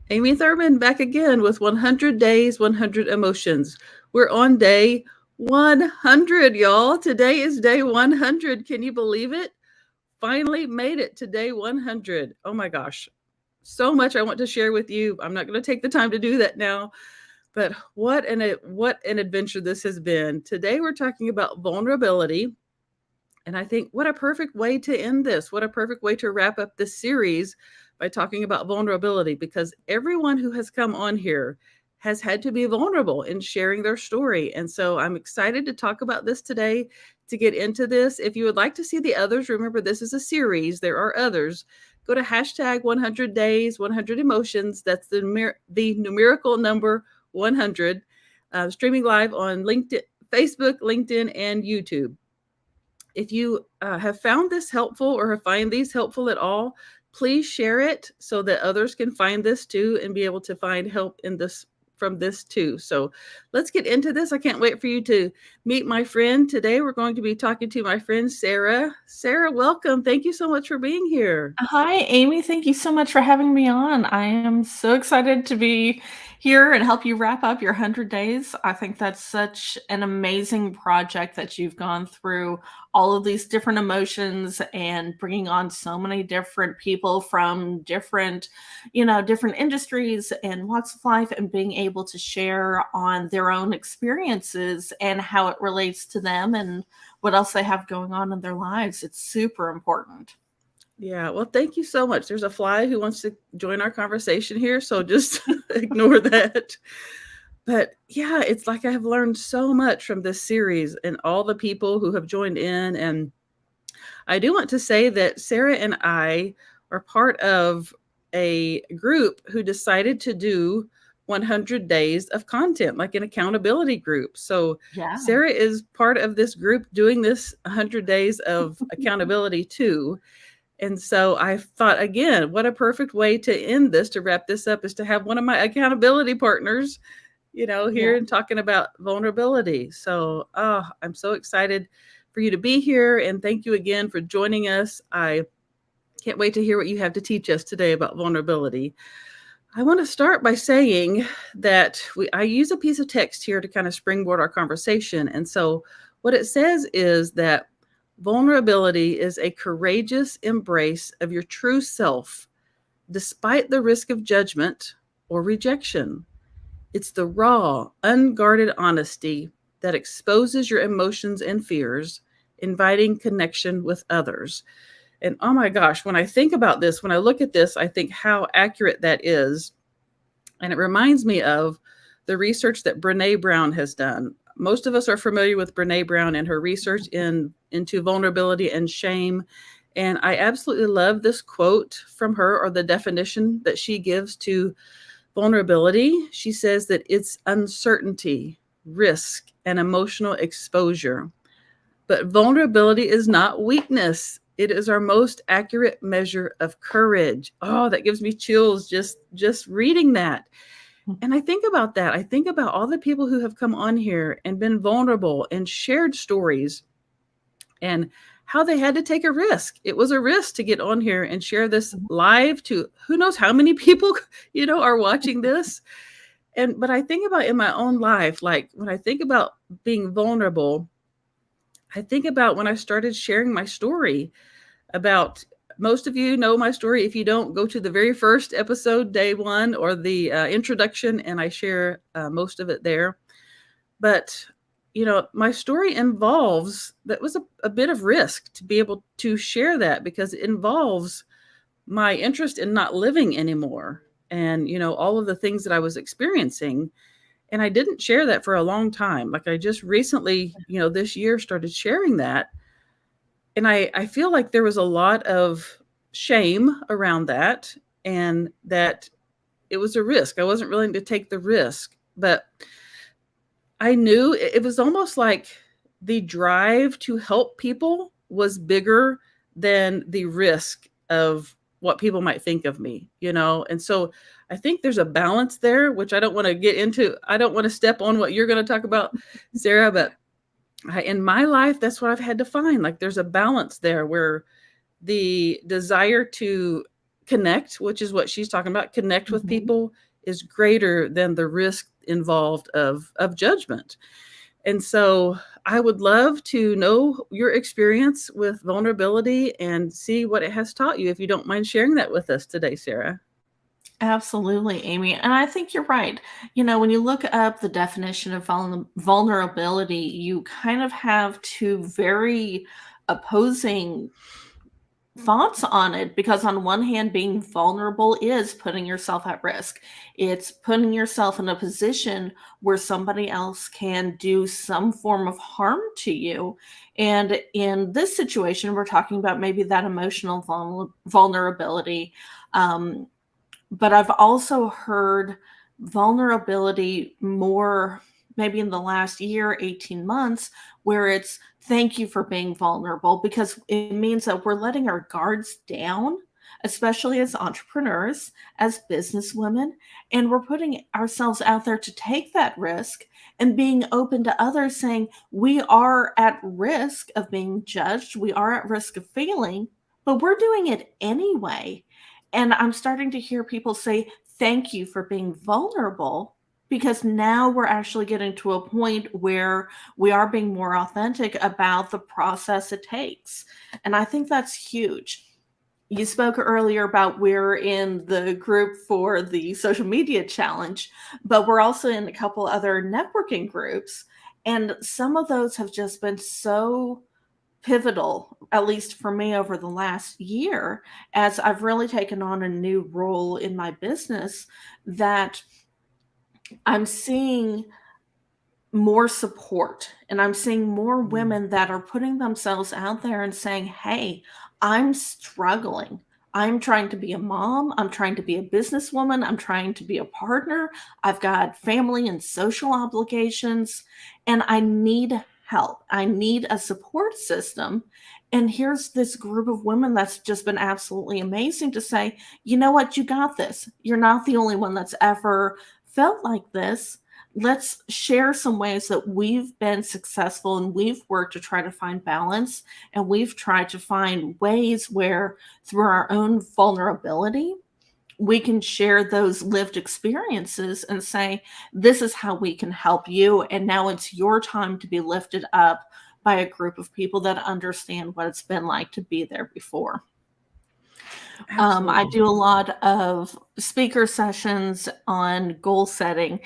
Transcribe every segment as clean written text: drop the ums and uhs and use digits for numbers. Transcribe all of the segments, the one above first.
Amy Thurman back again with 100 Days, 100 Emotions. We're on day 100, y'all. Today is day 100. Can you believe it? Finally made it to day 100. Oh my gosh. So much I want to share with you. I'm not going to take the time to do that now, but what an adventure this has been. Today we're talking about vulnerability, and I think what a perfect way to end this. What a perfect way to wrap up this series by talking about vulnerability, because everyone who has come on here has had to be vulnerable in sharing their story. And so I'm excited to talk about this today, to get into this. If you would like to see the others, remember this is a series, there are others. Go to hashtag 100 days, 100 emotions. That's the numerical number 100, streaming live on LinkedIn, Facebook, LinkedIn, and YouTube. If you have found this helpful or find these helpful at all, please share it so that others can find this too and be able to find help in this from this too. So let's get into this. I can't wait for you to meet my friend. Today we're going to be talking to my friend Sara. Sara, welcome. Thank you so much for being here. Hi, Amy. Thank you so much for having me on. I am so excited to be here and help you wrap up your 100 days. I think that's such an amazing project that you've gone through all of these different emotions and bringing on so many different people from different industries and walks of life and being able to share on their own experiences and how it relates to them and what else they have going on in their lives. It's super important. Yeah, well, thank you so much. There's a fly who wants to join our conversation here, so just ignore that. But yeah, it's like I have learned so much from this series and all the people who have joined in. And I do want to say that Sara and I are part of a group who decided to do 100 days of content, like an accountability group. So Yeah. Sara is part of this group doing this 100 days of accountability too. And so I thought, again, what a perfect way to end this, to wrap this up, is to have one of my accountability partners, Yeah. here and talking about vulnerability. So, I'm so excited for you to be here. And thank you again for joining us. I can't wait to hear what you have to teach us today about vulnerability. I want to start by saying that I use a piece of text here to kind of springboard our conversation. And so, what it says is that vulnerability is a courageous embrace of your true self, despite the risk of judgment or rejection. It's the raw, unguarded honesty that exposes your emotions and fears, inviting connection with others. And oh my gosh, when I think about this, when I look at this, I think how accurate that is. And it reminds me of the research that Brene Brown has done. Most of us are familiar with Brene Brown and her research into vulnerability and shame. And I absolutely love this quote from her, or the definition that she gives to vulnerability. She says that it's uncertainty, risk, and emotional exposure. But vulnerability is not weakness. It is our most accurate measure of courage. Oh, that gives me chills just reading that. And I think about that. I think about all the people who have come on here and been vulnerable and shared stories, and how they had to take a risk. It was a risk to get on here and share this live to who knows how many people, are watching this. And but I think about in my own life, like when I think about being vulnerable, I think about when I started sharing my story about, most of you know my story. If you don't, go to the very first episode, day one, or the introduction, and I share most of it there. But, my story involves, that was a bit of risk to be able to share that, because it involves my interest in not living anymore, and, all of the things that I was experiencing. And I didn't share that for a long time. Like I just recently, this year started sharing that, and I feel like there was a lot of shame around that, and that it was a risk. I wasn't willing to take the risk, but I knew it was almost like the drive to help people was bigger than the risk of what people might think of me. And so I think there's a balance there, which I don't want to get into. I don't want to step on what you're going to talk about, Sara, but in my life, that's what I've had to find. Like there's a balance there where the desire connect, which is what she's talking about, connect with Mhm. people is greater than the risk involved of judgment. And so I would love to know your experience with vulnerability and see what it has taught you, if you don't mind sharing that with us today, Sara. Absolutely, Amy. And I think you're right. When you look up the definition of vulnerability, you kind of have two very opposing thoughts on it, because on one hand, being vulnerable is putting yourself at risk. It's putting yourself in a position where somebody else can do some form of harm to you. And in this situation, we're talking about maybe that emotional vulnerability. Um, but I've also heard vulnerability more maybe in the last year, 18 months, where it's thank you for being vulnerable, because it means that we're letting our guards down, especially as entrepreneurs, as businesswomen, and we're putting ourselves out there to take that risk and being open to others saying we are at risk of being judged, we are at risk of failing, but we're doing it anyway. And I'm starting to hear people say, thank you for being vulnerable, because now we're actually getting to a point where we are being more authentic about the process it takes. And I think that's huge. You spoke earlier about we're in the group for the social media challenge, but we're also in a couple other networking groups. And some of those have just been so pivotal, at least for me over the last year, as I've really taken on a new role in my business, that I'm seeing more support, and I'm seeing more Mm. women that are putting themselves out there and saying, "Hey, I'm struggling. I'm trying to be a mom, I'm trying to be a businesswoman, I'm trying to be a partner. I've got family and social obligations, and I need help. I need a support system." And here's this group of women that's just been absolutely amazing to say, "You know what? You got this. You're not the only one that's ever felt like this. Let's share some ways that we've been successful and we've worked to try to find balance. And we've tried to find ways where, through our own vulnerability, we can share those lived experiences and say, this is how we can help you. And now it's your time to be lifted up by a group of people that understand what it's been like to be there before." I Absolutely. do a lot of speaker sessions on goal setting,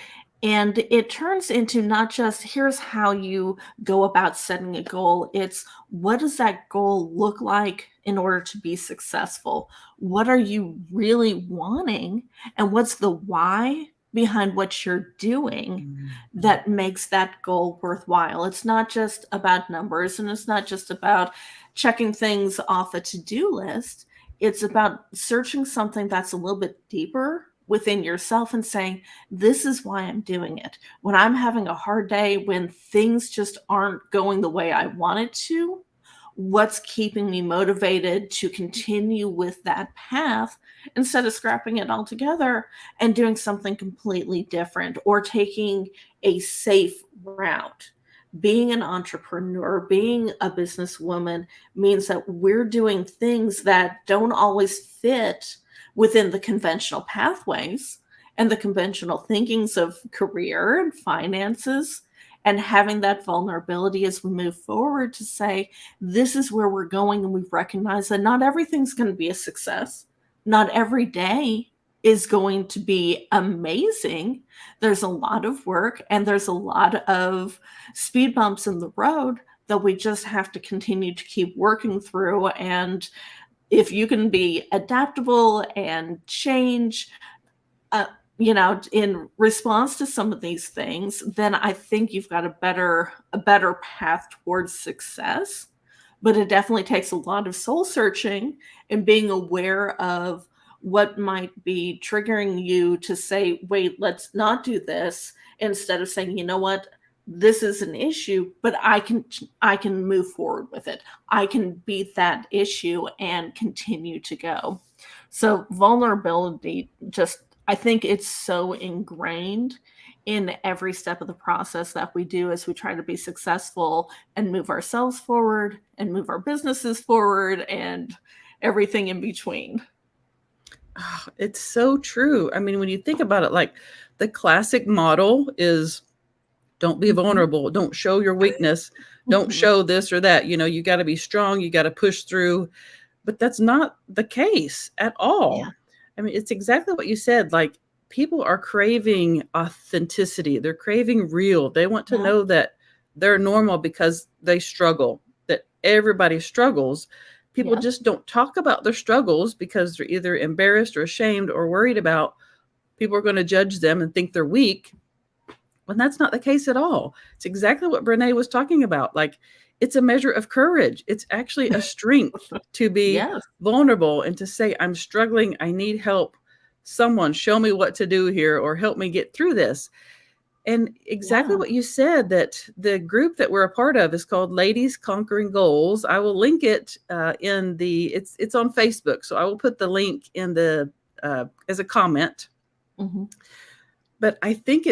and it turns into not just here's how you go about setting a goal, it's what does that goal look like in order to be successful? What are you really wanting? And what's the why behind what you're doing Mhm. that makes that goal worthwhile? It's not just about numbers, and it's not just about checking things off a to do list. It's about searching something that's a little bit deeper within yourself and saying, this is why I'm doing it. When I'm having a hard day, when things just aren't going the way I want it to, what's keeping me motivated to continue with that path instead of scrapping it all together and doing something completely different or taking a safe route? Being an entrepreneur, being a businesswoman means that we're doing things that don't always fit within the conventional pathways and the conventional thinkings of career and finances, and having that vulnerability as we move forward to say, this is where we're going. And we've recognized that not everything's going to be a success. Not every day is going to be amazing. There's a lot of work and there's a lot of speed bumps in the road that we just have to continue to keep working through. And if you can be adaptable and change, uh, in response to some of these things, then I think you've got a better path towards success. But it definitely takes a lot of soul searching and being aware of what might be triggering you to say, wait, let's not do this, instead of saying, you know what, this is an issue, but I can move forward with it. I can beat that issue and continue to go. So vulnerability, just I think it's so ingrained in every step of the process that we do as we try to be successful and move ourselves forward and move our businesses forward and everything in between. Oh, it's so true. I mean, when you think about it, like the classic model is don't be Mhm. vulnerable, don't show your weakness, don't Mhm. show this or that. You got to be strong, you got to push through. But that's not the case at Yeah, all. I mean, it's exactly what you said. Like, people are craving authenticity, they're craving real. They want to yeah, know that they're normal because they struggle, that everybody struggles. People yeah, just don't talk about their struggles because they're either embarrassed or ashamed or worried about people are going to judge them and think they're weak, when that's not the case at all. It's exactly what Brene was talking about. Like, it's a measure of courage. It's actually a strength to be yes, vulnerable and to say, I'm struggling. I need help. Someone show me what to do here or help me get through this. And exactly yeah, what you said, that the group that we're a part of is called Ladies Conquering Goals. I will link it it's on Facebook. So I will put the link in the, as a comment. mhm, But I think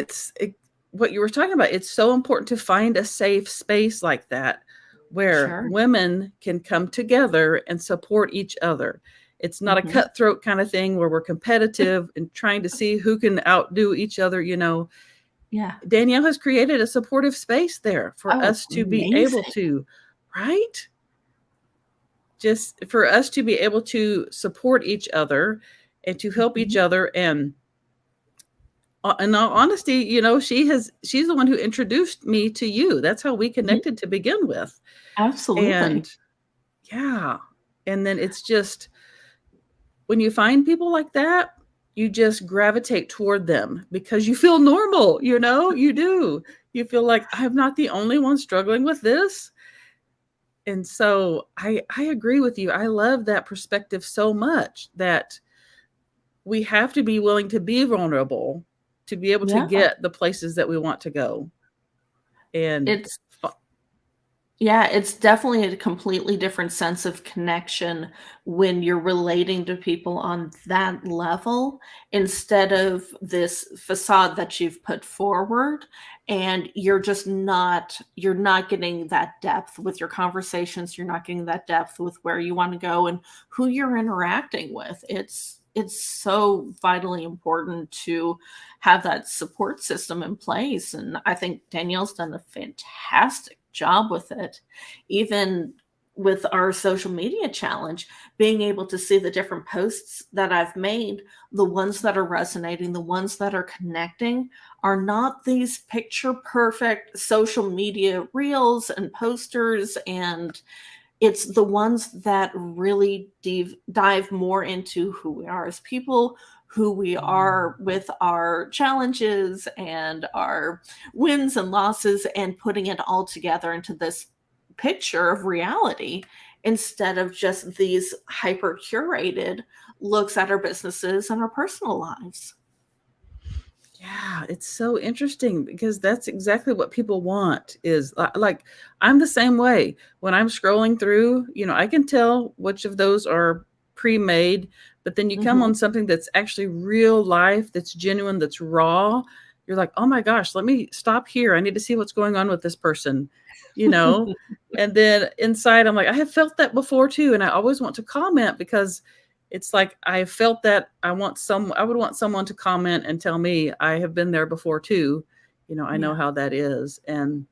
what you were talking about. It's so important to find a safe space like that where sure, women can come together and support each other. It's not a mhm, cutthroat kind of thing where we're competitive and trying to see who can outdo each other. yeah. Danielle has created a supportive space there for Oh, us to be able amazing. to, right? Just for us to be able to support each other and to help each Mhm, other. And in all honesty, she's the one who introduced me to you. That's how we mhm, connected to begin with. absolutely. And yeah, and then it's just when you find people like that, you just gravitate toward them because you feel normal, you do. You feel like I'm not the only one struggling with this. And so I agree with you. I love that perspective so much, that we have to be willing to be vulnerable to be able to Yeah, get the places that we want to go. And it's yeah, it's definitely a completely different sense of connection when you're relating to people on that level instead of this facade that you've put forward, and you're not getting that depth with your conversations, you're not getting that depth with where you wanna go and who you're interacting with. It's so vitally important to have that support system in place, and I think Danielle's done a fantastic job with it. Even with our social media challenge, being able to see the different posts that I've made, the ones that are resonating, the ones that are connecting, are not these picture perfect social media reels and posters, and it's the ones that really dive more into who we are as people, who we are with our challenges and our wins and losses, and putting it all together into this picture of reality instead of just these hyper curated looks at our businesses and our personal lives. yeah, it's so interesting because that's exactly what people want. Is like, I'm the same way. When I'm scrolling through, I can tell which of those are pre-made, but then you come Mhm. on something that's actually real life, that's genuine, that's raw. You're like, "Oh my gosh, let me stop here. I need to see what's going on with this person." You know? And then inside I'm like, "I have felt that before too." And I always want to comment because it's like I felt that. I would want someone to comment and tell me I have been there before too. I know Yeah, how that is. And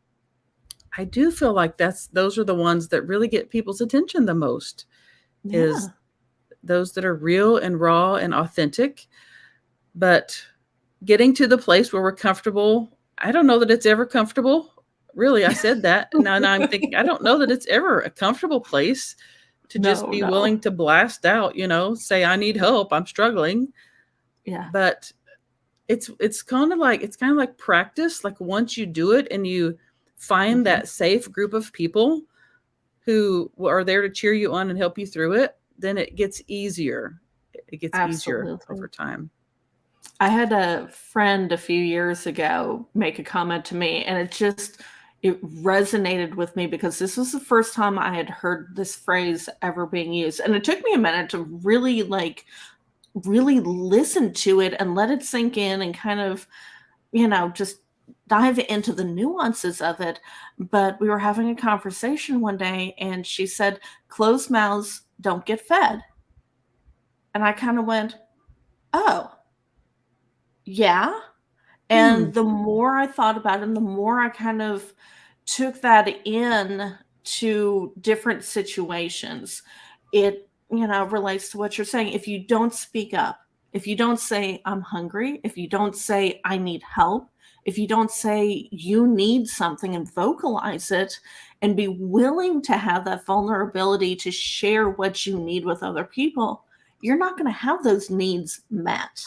I do feel like those are the ones that really get people's attention the most, is yeah, those that are real and raw and authentic. But getting to the place where we're comfortable, I don't know that it's ever comfortable. Really, I said that. Now I'm thinking, I don't know that it's ever a comfortable place to just no, be no, willing to blast out, say, I need help, I'm struggling. yeah, But it's kind of like practice. Like, once you do it and you find mhm, that safe group of people who are there to cheer you on and help you through it, then it gets easier. It gets easier over absolutely. time. I had a friend a few years ago make a comment to me, and it resonated with me because this was the first time I had heard this phrase ever being used. And it took me a minute to really really listen to it and let it sink in and kind of, just dive into the nuances of it. But we were having a conversation one day and she said, "Closed mouths don't get fed." And I kind of went, oh, yeah. Hmm. And the more I thought about it, and the more I kind of took that in to different situations, it, relates to what you're saying. If you don't speak up, if you don't say, I'm hungry, if you don't say, I need help, if you don't say you need something and vocalize it and be willing to have that vulnerability to share what you need with other people, you're not going to have those needs met.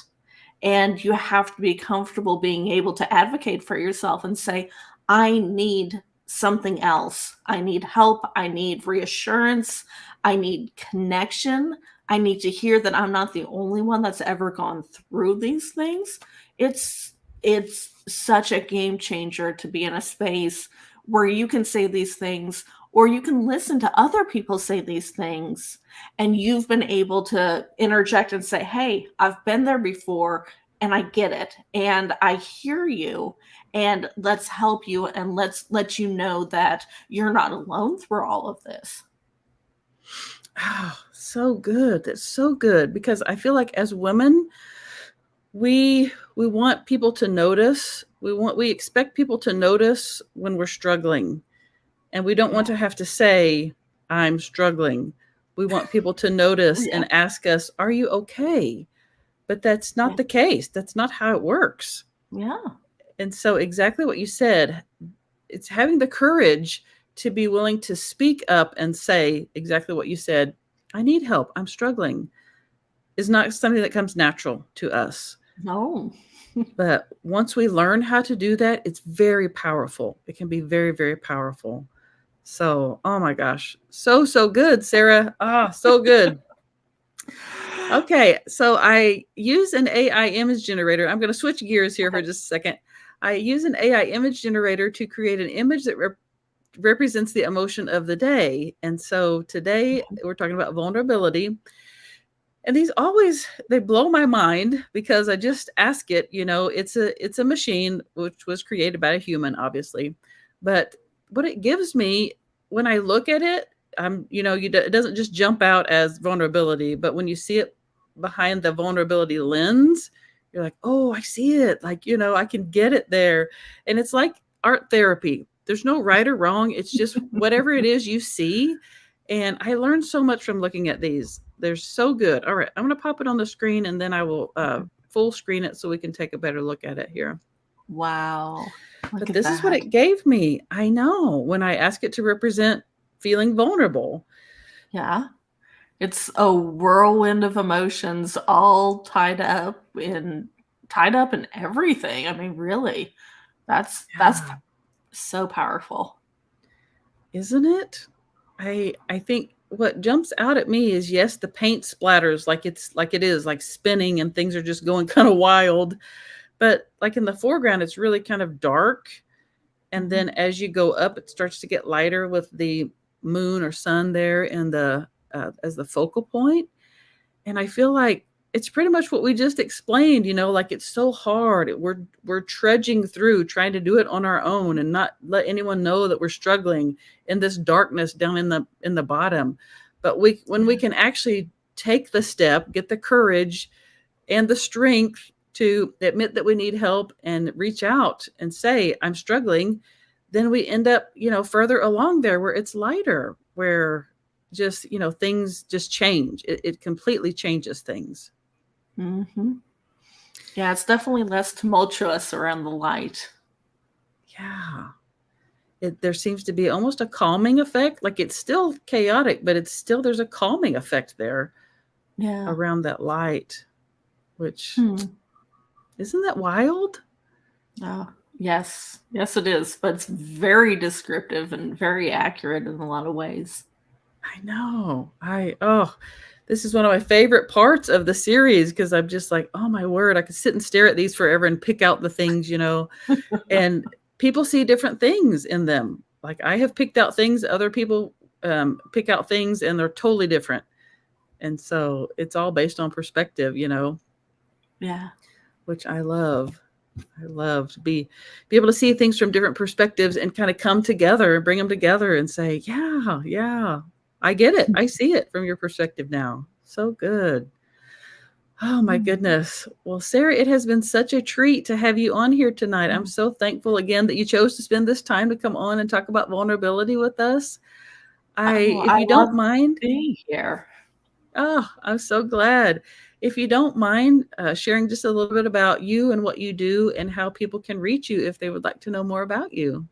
And you have to be comfortable being able to advocate for yourself and say, I need something else. I need help. I need reassurance. I need connection. I need to hear that I'm not the only one that's ever gone through these things. It's such a game changer to be in a space where you can say these things, or you can listen to other people say these things, and you've been able to interject and say, hey, I've been there before and I get it and I hear you, and let's help you, and let's let you know that you're not alone through all of this. Oh, so good. That's so good, because I feel like as women, we want people to notice. We expect people to notice when we're struggling, and we don't want Yeah. to have to say, I'm struggling. We want people to notice Yeah. and ask us, are you okay? But that's not Yeah. the case. That's not how it works. Yeah. And so, exactly what you said, it's having the courage to be willing to speak up and say exactly what you said. I need help. I'm struggling, is not something that comes natural to us. No. But once we learn how to do that, it's very powerful. It can be very, very powerful. So, oh my gosh, so, so good, Sarah. Ah, so good. Okay, so I use an AI image generator. I'm going to switch gears here for Okay. just a second. I use an AI image generator to create an image that represents the emotion of the day. And so today we're talking about vulnerability. And these always, they blow my mind, because I just ask it, it's a machine which was created by a human, obviously. But what it gives me when I look at it, it doesn't just jump out as vulnerability, but when you see it behind the vulnerability lens, you're like, oh, I see it. Like, I can get it there. And it's like art therapy. There's no right or wrong. It's just whatever it is you see. And I learned so much from looking at these. They're so good. All right, I'm going to pop it on the screen, and then I will full screen it so we can take a better look at it here. Wow. Look But at this is what that. it gave me. I know, when I ask it to represent feeling vulnerable. Yeah. It's a whirlwind of emotions all tied up in everything. I mean, really. That's Yeah. so powerful. Isn't it? I think what jumps out at me is, yes, the paint splatters like it is like spinning and things are just going kind of wild. But like in the foreground, it's really kind of dark. And Mhm. then as you go up, it starts to get lighter with the moon or sun there in the as the focal point. And I feel like it's pretty much what we just explained, like it's so hard. We're trudging through trying to do it on our own and not let anyone know that we're struggling in this darkness down in the bottom. But when we can actually take the step, get the courage and the strength to admit that we need help and reach out and say, I'm struggling, then we end up, further along there where it's lighter, where just, things just change. It completely changes things. Mhm. Yeah, it's definitely less tumultuous around the light. Yeah. There seems to be almost a calming effect. Like it's still chaotic, but there's a calming effect there Yeah. around that light, which Hmm. isn't that wild? Oh, yes. Yes, it is, but it's very descriptive and very accurate in a lot of ways. I know. This is one of my favorite parts of the series, because I'm just like, oh my word, I could sit and stare at these forever and pick out the things, and people see different things in them. Like I have picked out things, other people pick out things, and they're totally different. And so it's all based on perspective, Yeah. which I love. I love to be able to see things from different perspectives and kind of come together and bring them together and say, yeah, yeah, I get it. I see it from your perspective now. So good. Oh my Mhm. goodness. Well, Sarah, it has been such a treat to have you on here tonight. I'm Mm. so thankful again that you chose to spend this time to come on and talk about vulnerability with us. Oh, If I you don't love mind, being here. oh, I'm so glad. If you don't mind sharing just a little bit about you and what you do and how people can reach you if they would like to know more about you.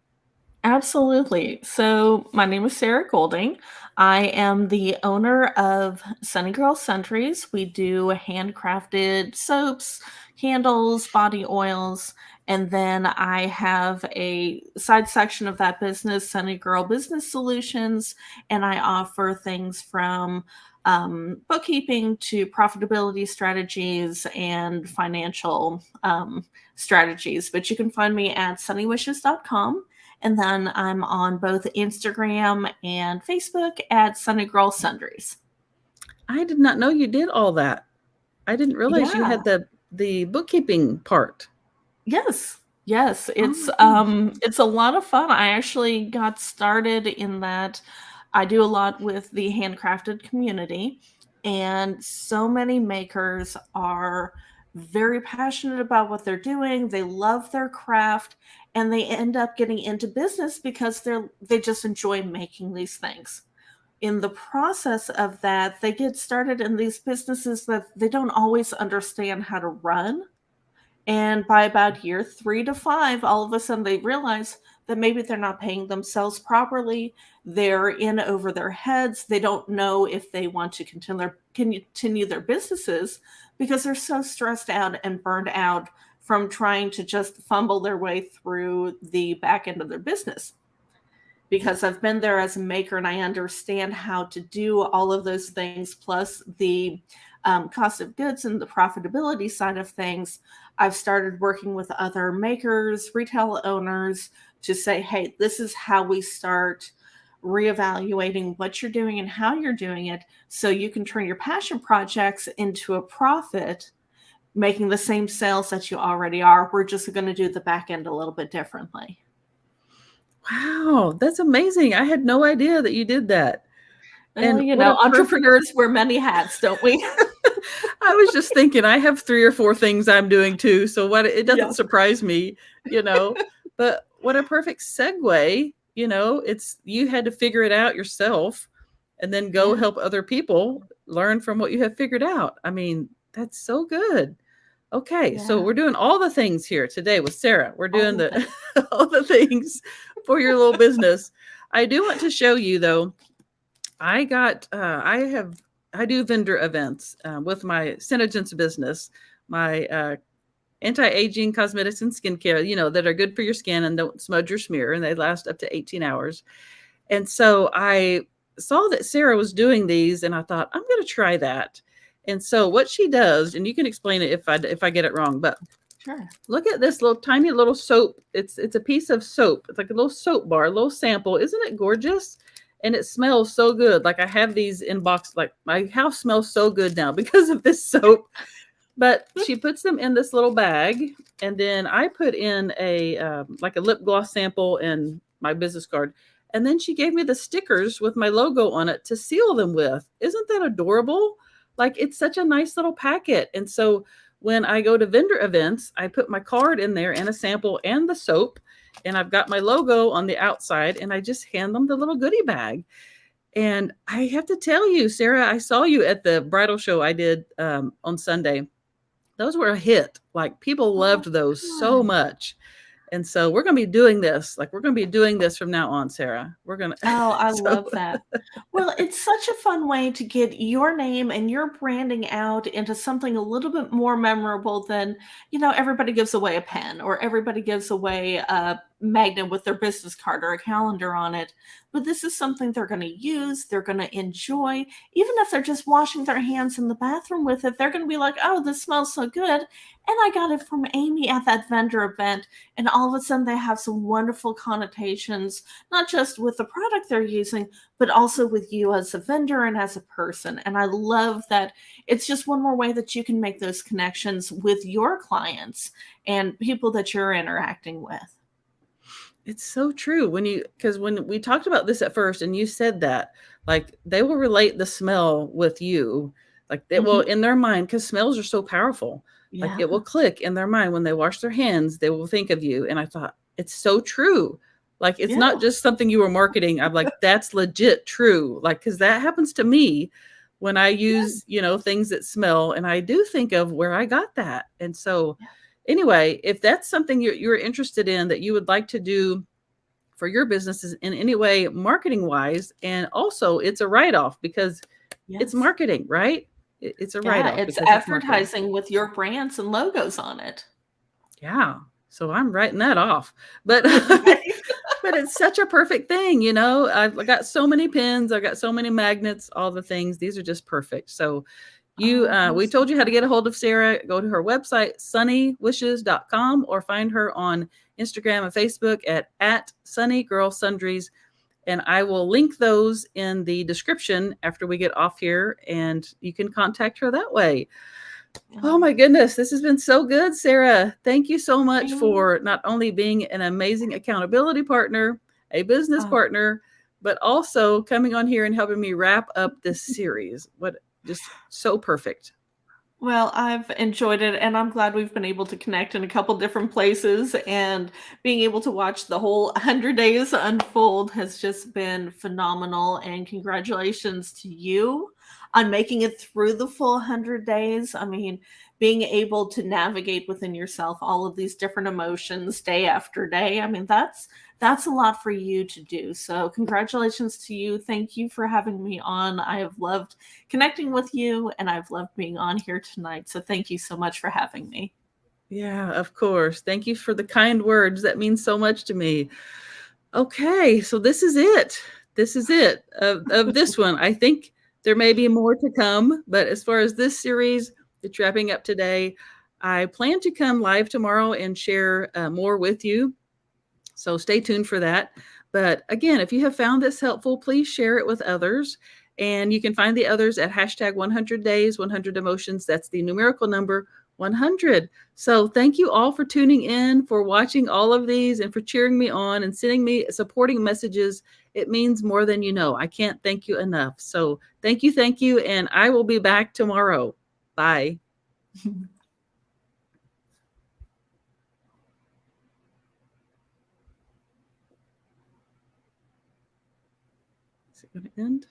Absolutely. So, my name is Sara Golding. I am the owner of Sunny Girl Sundries. We do handcrafted soaps, candles, body oils, and then I have a side section of that business, Sunny Girl Business Solutions, and I offer things from bookkeeping to profitability strategies and financial strategies. But you can find me at sunnywishes.com. And then I'm on both Instagram and Facebook at Sunny Girl Sundries. I did not know you did all that. I didn't realize you Yeah. had the bookkeeping part. Yes. Yes. Oh my goodness. It's a lot of fun. I actually got started in that I do a lot with the handcrafted community, and so many makers are very passionate about what they're doing. They love their craft, and they end up getting into business because they just enjoy making these things. In the process of that, they get started in these businesses that they don't always understand how to run. And by about year 3 to 5, all of a sudden they realize that maybe they're not paying themselves properly. They're in over their heads. They don't know if they want to continue their businesses because they're so stressed out and burned out from trying to just fumble their way through the back end of their business. Because I've been there as a maker and I understand how to do all of those things, plus the cost of goods and the profitability side of things. I've started working with other makers, retail owners to say, hey, this is how we start reevaluating what you're doing and how you're doing it so you can turn your passion projects into a profit, making the same sales that you already are. We're just going to do the back end a little bit differently. Wow, that's amazing. I had no idea that you did that. Well, And what a perfect entrepreneurs wear many hats, don't we? I was just thinking I have 3 or 4 things I'm doing too, so what it doesn't Yeah. surprise me, you know. But what a perfect segue, it's you had to figure it out yourself and then go Yeah. help other people learn from what you have figured out. I mean, that's so good. Okay, so Yeah. we're doing all the things here today with Sarah. We're All doing the the things. all the things for your little business. I do want to show you though. I do vendor events with my Synogens business, my anti-aging cosmetics and skincare, that are good for your skin and don't smudge or smear, and they last up to 18 hours. And so I saw that Sarah was doing these, and I thought I'm going to try that. And so what she does, and you can explain it if I get it wrong, but Sure. look at this little tiny little soap. It's a piece of soap. It's like a little soap bar, a little sample. Isn't it gorgeous? And it smells so good. Like I have these in box. Like my house smells so good now because of this soap. But she puts them in this little bag, and then I put in a like a lip gloss sample and my business card. And then she gave me the stickers with my logo on it to seal them with. Isn't that adorable? Like it's such a nice little packet. And so when I go to vendor events, I put my card in there and a sample and the soap, and I've got my logo on the outside, and I just hand them the little goodie bag. And I have to tell you, Sarah, I saw you at the bridal show I did on Sunday. Those were a hit. Like people Oh, loved those so fun. much. And so we're going to be doing this. Like we're going to be doing this from now on, Sarah. We're going to Oh, I so love that. Well, it's such a fun way to get your name and your branding out into something a little bit more memorable than, everybody gives away a pen or everybody gives away a magnet with their business card or a calendar on it. But this is something they're going to use, they're going to enjoy. Even if they're just washing their hands in the bathroom with it, they're going to be like, oh, this smells so good. And I got it from Amy at that vendor event. And all of a sudden, they have some wonderful connotations not just with the product they're using, but also with you as a vendor and as a person. And I love that it's just one more way that you can make those connections with your clients and people that you're interacting with. it's so true because when we talked about this at first and you said that, like they will relate the smell with you. Like it will in their mind, because smells are so powerful. Like Yeah. it will click in their mind when they wash their hands, they will think of you. And I thought, it's so true. Like it's Yeah. not just something you were marketing. I'm like, that's legit true. Like, because that happens to me when I use, things that smell, and I do think of where I got that. And so anyway, if that's something you're interested in that you would like to do for your businesses in any way, marketing wise, and also it's a write-off because it's Yes. marketing, right? It's a Yeah, write-off it's because it's marketing. advertising with your brands and logos on it. Yeah. So I'm writing that off. But Right? but it's such a perfect thing, I've got so many pins, I've got so many magnets, all the things. These are just perfect. So Oh, we so told you how to get a hold of Sara. Go to her website, sunnywishes.com, or find her on Instagram and Facebook at Sunny Girl Sundries. And I will link those in the description after we get off here, and you can contact her that way. Oh my goodness, this has been so good, Sara. Thank you so much for not only being an amazing accountability partner, a business partner, but also coming on here and helping me wrap up this series. What just so perfect. Well, I've enjoyed it, and I'm glad we've been able to connect in a couple different places, and being able to watch the whole 100 days unfold has just been phenomenal, and congratulations to you on making it through the full 100 days. I mean, being able to navigate within yourself all of these different emotions day after day. I mean, that's a lot for you to do. So, congratulations to you. Thank you for having me on. I have loved connecting with you, and I've loved being on here tonight. So thank you so much for having me. Yeah, of course. Thank you for the kind words. That means so much to me. Okay, so this is it. This is it of this one. I think there may be more to come, but as far as this series, it's wrapping up today. I plan to come live tomorrow and share more with you. So stay tuned for that. But again, if you have found this helpful, please share it with others. And you can find the others at hashtag 100 days, 100 emotions. That's the numerical number 100. So thank you all for tuning in, for watching all of these, and for cheering me on and sending me supporting messages. It means more than you know. I can't thank you enough. So thank you. Thank you. And I will be back tomorrow. Bye. Is it going to end?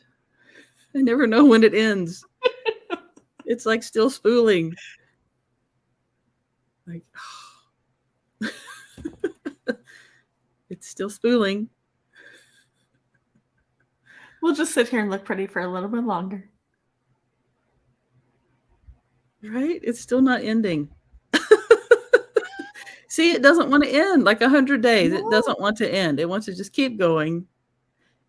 I never know when it ends. It's like still spooling. Like, oh. It's still spooling. We'll just sit here and look pretty for a little bit longer. Right? It's still not ending. See, it doesn't want to end like 100 days. No. It doesn't want to end. It wants to just keep going.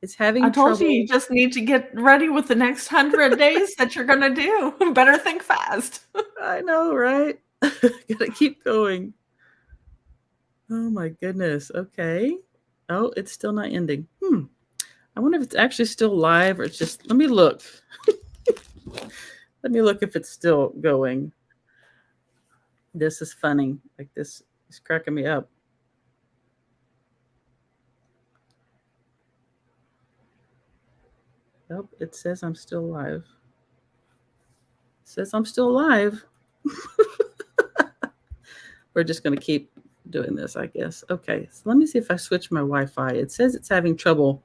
It's I having told you, trouble. you just need to get ready with the next 100 days that you're going to do. Better think fast. I know, right? Gotta keep going. Oh my goodness. Okay. Oh, it's still not ending. I wonder if it's actually still live or it's just, let me look. Let me look if it's still going. This is funny. Like this is cracking me up. Nope, it says I'm still alive. It says I'm still alive. We're just going to keep doing this, I guess. Okay, so let me see if I switch my Wi-Fi. It says it's having trouble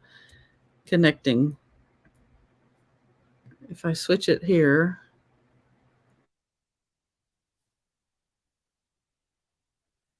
connecting. If I switch it here,